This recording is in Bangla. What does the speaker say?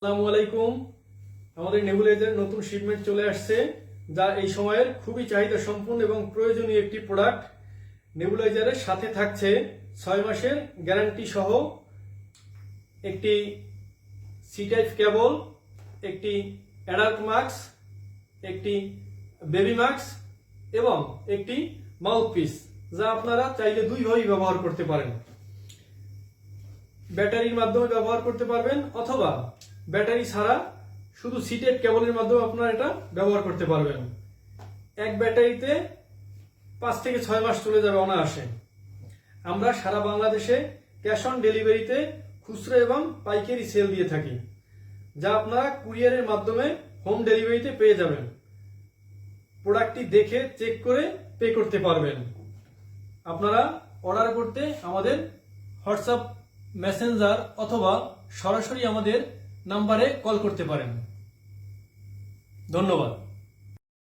আসসালামু আলাইকুম। আমাদের নেবুলাইজার নতুন শিপমেন্ট চলে আসছে, যা এই সময়ের খুবই চাহিদা সম্পন্ন এবং প্রয়োজনীয় একটি প্রোডাক্ট। নেবুলাইজারের সাথে থাকছে 6 মাসের গ্যারান্টি সহ একটি সি টাইপ কেবল, একটি অ্যাডাল্ট মাস্ক, একটি বেবি মাস্ক এবং একটি মাউথপিস, যা আপনারা চাইলে দুইভাবেই ব্যবহার করতে পারেন। ব্যাটারির মাধ্যমে ব্যবহার করতে পারবেন অথবা ব্যাটারি ছাড়া শুধু সি টাইপ কেবলের মাধ্যমে আপনারা এটা ব্যবহার করতে পারবেন। এক ব্যাটারিতে 5 থেকে 6 মাস চলে যাবে অনায়াসে। আমরা সারা বাংলাদেশে ক্যাশ অন ডেলিভারিতে খুচরা এবং পাইকারি সেল দিয়ে থাকি, যা আপনারা কুরিয়ারের মাধ্যমে হোম ডেলিভারিতে পেয়ে যাবেন। প্রোডাক্টটি দেখে চেক করে পে করতে পারবেন। আপনারা অর্ডার করতে আমাদের হোয়াটসঅ্যাপ, মেসেঞ্জার অথবা সরাসরি আমাদের নাম্বারে কল করতে পারেন। ধন্যবাদ।